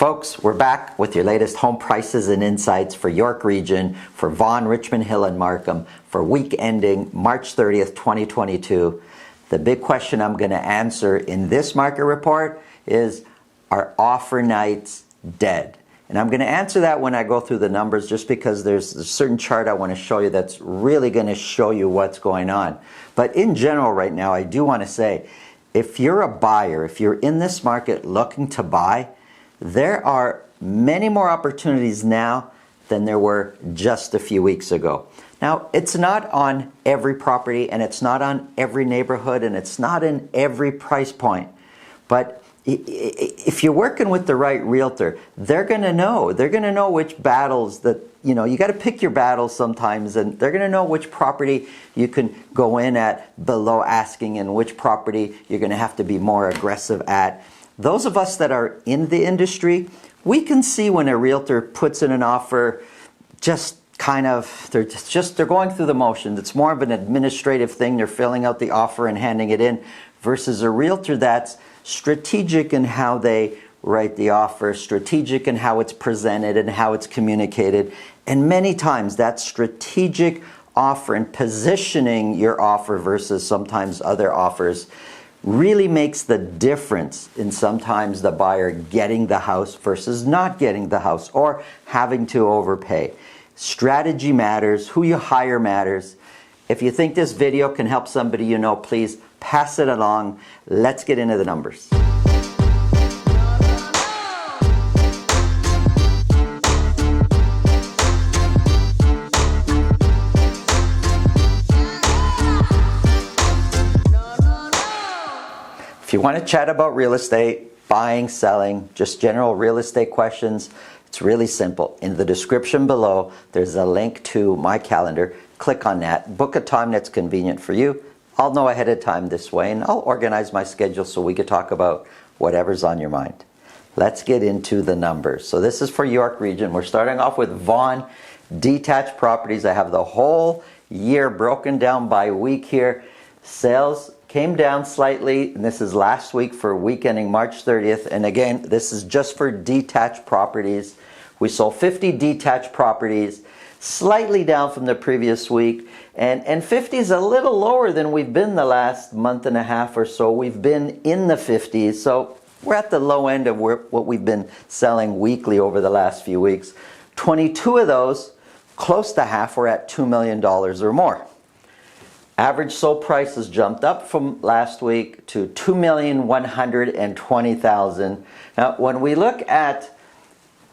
Folks, we're back with your latest home prices and insights for York Region, for Vaughan, Richmond Hill, and Markham for week ending March 30th, 2022. The big question I'm going to answer in this market report is, are offer nights dead? And I'm going to answer that when I go through the numbers, just because there's a certain chart I want to show you that's really going to show you what's going on. But in general right now, I do want to say, if you're a buyer, if you're in this market looking to buy, there are many more opportunities now than there were just a few weeks ago. Now, it's not on every property, and it's not on every neighborhood, and it's not in every price point. But if you're working with the right realtor, they're going to know. They're going to know which battles that, you got to pick your battles sometimes, and they're going to know which property you can go in at below asking and which property you're going to have to be more aggressive at. Those of us that are in the industry, we can see when a realtor puts in an offer, just kind of, they're going through the motions. It's more of an administrative thing. They're filling out the offer and handing it in, versus a realtor that's strategic in how they write the offer, strategic in how it's presented and how it's communicated. And many times that strategic offer and positioning your offer versus sometimes other offers really makes the difference in sometimes the buyer getting the house versus not getting the house or having to overpay. Strategy matters. Who you hire matters. If you think this video can help somebody you know, please pass it along. Let's get into the numbers. If you want to chat about real estate, buying, selling, just general real estate questions, it's really simple. In the description below, there's a link to my calendar. Click on that. Book a time that's convenient for you. I'll know ahead of time this way, and I'll organize my schedule so we could talk about whatever's on your mind. Let's get into the numbers. So this is for York Region. We're starting off with Vaughan detached properties. I have the whole year broken down by week here. Sales came down slightly, and this is last week for week ending March 30th. And again, this is just for detached properties. We sold 50 detached properties, slightly down from the previous week. And 50 is a little lower than we've been the last month and a half or so. We've been in the 50s, so we're at the low end of what we've been selling weekly over the last few weeks. 22 of those, close to half, were at $2 million or more. Average sold price has jumped up from last week to $2,120,000. Now, when we look at,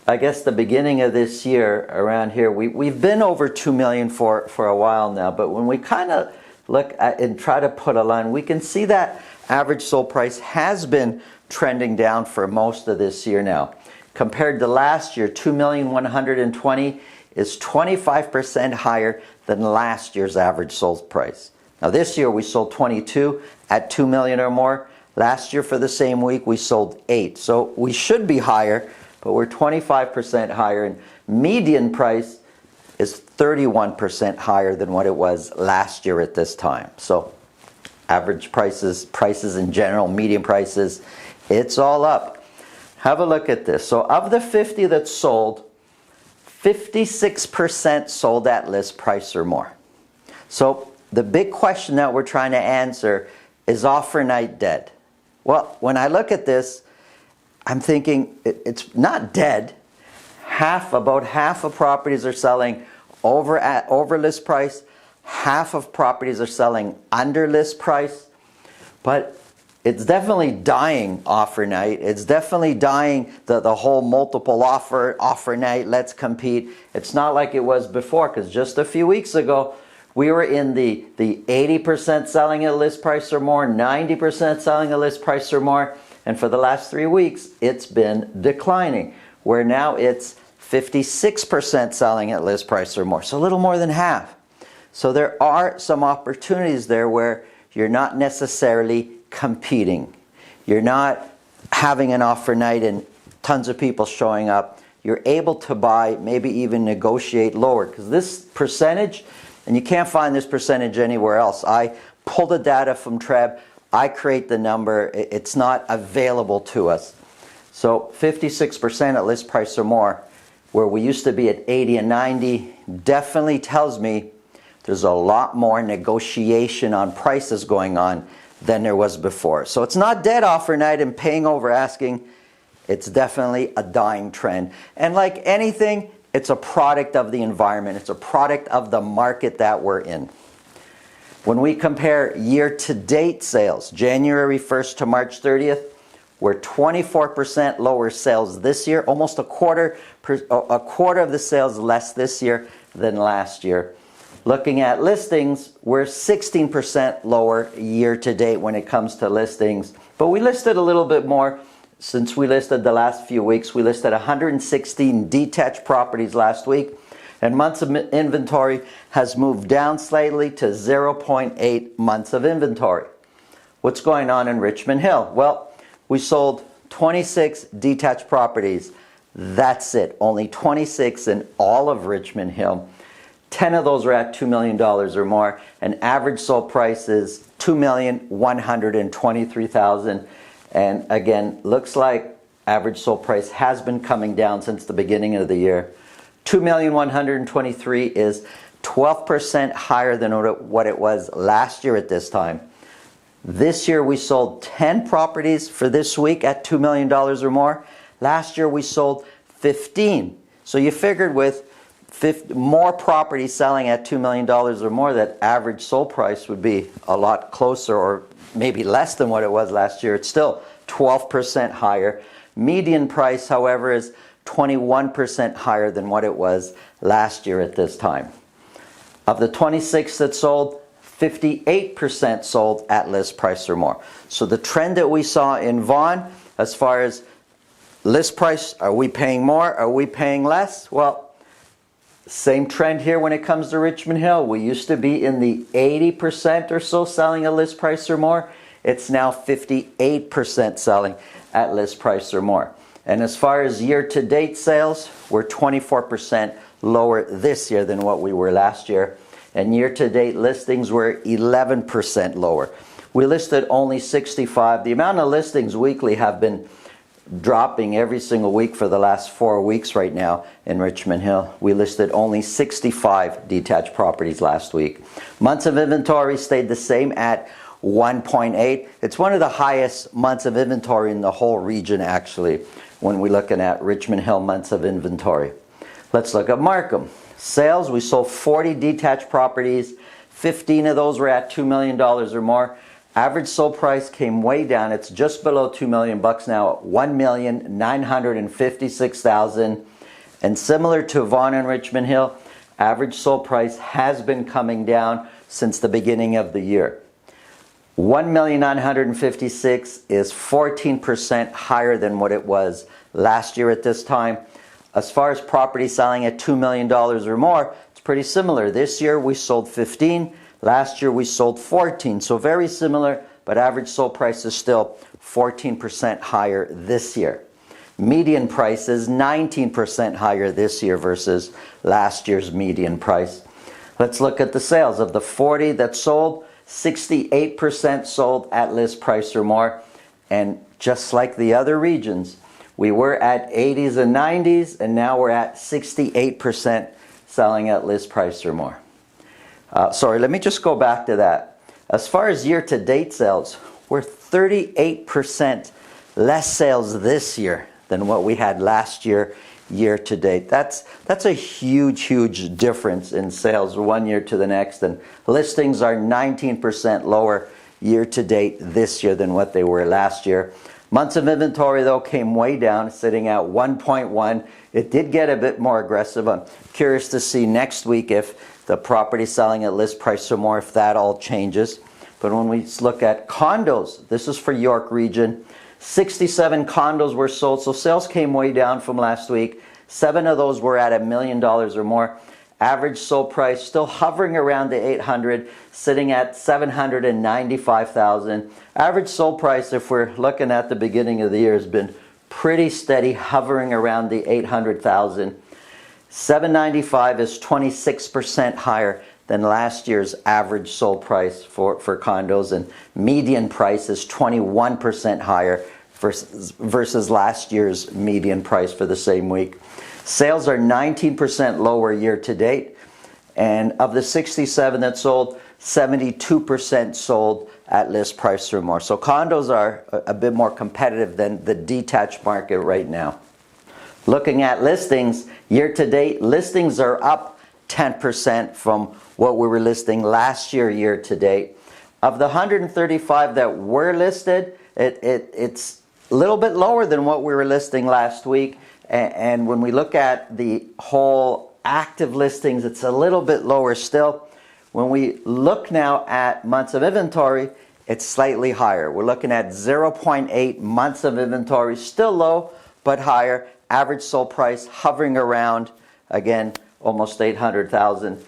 I guess, the beginning of this year around here, we've been over $2 million for a while now. But when we kind of look at and try to put a line, we can see that average sold price has been trending down for most of this year now. Compared to last year, $2,120,000 is 25% higher than last year's average sold price. Now this year we sold 22 at $2 million or more. Last year for the same week we sold 8. So we should be higher, but we're 25% higher, and median price is 31% higher than what it was last year at this time. So average prices in general, median prices, it's all up. Have a look at this. So of the 50 that sold, 56% sold at list price or more. So the big question that we're trying to answer is offer night dead? Well, when I look at this, I'm thinking it's not dead. About half of properties are selling over list price. Half of properties are selling under list price. But it's definitely dying offer night. It's definitely dying the whole multiple offer night, let's compete. It's not like it was before, because just a few weeks ago, we were in the 80% selling at list price or more, 90% selling at list price or more. And for the last 3 weeks, it's been declining, where now it's 56% selling at list price or more. So a little more than half. So there are some opportunities there where you're not necessarily competing. You're not having an offer night and tons of people showing up. You're able to buy, maybe even negotiate lower, because this percentage, and you can't find this percentage anywhere else. I pull the data from Treb, I create the number, it's not available to us. So 56% at list price or more, where we used to be at 80 and 90, definitely tells me there's a lot more negotiation on prices going on than there was before. So it's not dead offer night and paying over asking. It's definitely a dying trend. And like anything, it's a product of the environment. It's a product of the market that we're in. When we compare year-to-date sales, January 1st to March 30th, we're 24% lower sales this year, almost a quarter of the sales less this year than last year. Looking at listings, we're 16% lower year-to-date when it comes to listings. But we listed a little bit more since we listed the last few weeks. We listed 116 detached properties last week, and months of inventory has moved down slightly to 0.8 months of inventory. What's going on in Richmond Hill? Well, we sold 26 detached properties. That's it. Only 26 in all of Richmond Hill. 10 of those are at $2 million or more. And average sold price is $2,123,000. And again, looks like average sold price has been coming down since the beginning of the year. $2,123,000 is 12% higher than what it was last year at this time. This year we sold 10 properties for this week at $2 million or more. Last year we sold 15. So you figured with more properties selling at $2 million or more, that average sold price would be a lot closer or maybe less than what it was last year. It's still 12% higher. Median price, however, is 21% higher than what it was last year at this time. Of the 26 that sold, 58% sold at list price or more. So the trend that we saw in Vaughan, as far as list price, are we paying more? Are we paying less? Well, same trend here when it comes to Richmond Hill. We used to be in the 80% or so selling at list price or more. It's now 58% selling at list price or more. And as far as year-to-date sales, we're 24% lower this year than what we were last year. And year-to-date listings were 11% lower. We listed only 65. The amount of listings weekly have been dropping every single week for the last 4 weeks right now in Richmond Hill. We listed only 65 detached properties last week. Months of inventory stayed the same at 1.8. It's one of the highest months of inventory in the whole region, actually, when we're looking at Richmond Hill months of inventory. Let's look at Markham. Sales, we sold 40 detached properties. 15 of those were at $2 million or more. Average sold price came way down. It's just below $2 million now at $1,956,000. And similar to Vaughan and Richmond Hill, average sold price has been coming down since the beginning of the year. $1,956,000 is 14% higher than what it was last year at this time. As far as property selling at $2 million or more, it's pretty similar. This year we sold 15. Last year we sold 14. So very similar, but average sold price is still 14% higher this year. Median price is 19% higher this year versus last year's median price. Let's look at the sales. Of the 40 that sold, 68% sold at list price or more. And just like the other regions, we were at 80s and 90s, and now we're at 68% selling at list price or more. Sorry, let me just go back to that. As far as year-to-date sales, we're 38% less sales this year than what we had last year, year-to-date. That's a huge, huge difference in sales one year to the next, and listings are 19% lower year-to-date this year than what they were last year. Months of inventory, though, came way down, sitting at 1.1. It did get a bit more aggressive. I'm curious to see next week if the property selling at list price or more, if that all changes. But when we look at condos, this is for York region, 67 condos were sold, so sales came way down from last week. 7 of those were at $1 million or more. Average sold price still hovering around the 800, sitting at $795,000. Average sold price, if we're looking at the beginning of the year, has been pretty steady, hovering around the 800,000. $795 is 26% higher than last year's average sold price for condos, and median price is 21% higher versus last year's median price for the same week. Sales are 19% lower year to date, and of the 67 that sold, 72% sold at list price or more. So condos are a bit more competitive than the detached market right now. Looking at listings, year to date, listings are up 10% from what we were listing last year to date. Of the 135 that were listed, it's a little bit lower than what we were listing last week. And when we look at the whole active listings, it's a little bit lower still. When we look now at months of inventory, it's slightly higher. We're looking at 0.8 months of inventory, still low, but higher. Average sold price hovering around, again, almost 800,000.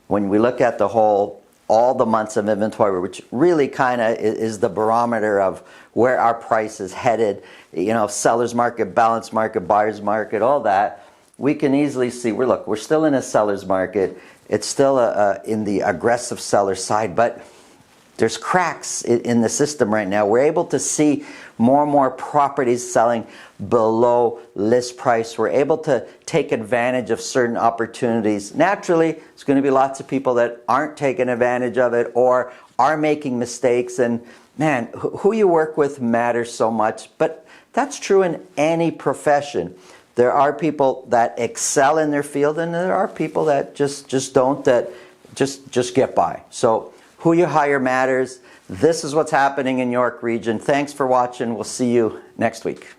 When we look at the whole, all the months of inventory, which really kind of is the barometer of where our price is headed, you know, seller's market, balanced market, buyer's market, all that, we can easily see, we're still in a seller's market. It's still in the aggressive seller side, but there's cracks in the system right now. We're able to see more and more properties selling below list price. We're able to take advantage of certain opportunities. Naturally, there's going to be lots of people that aren't taking advantage of it or are making mistakes. And man, who you work with matters so much. But that's true in any profession. There are people that excel in their field, and there are people that just don't, that just get by. So who you hire matters. This is what's happening in York Region. Thanks for watching. We'll see you next week.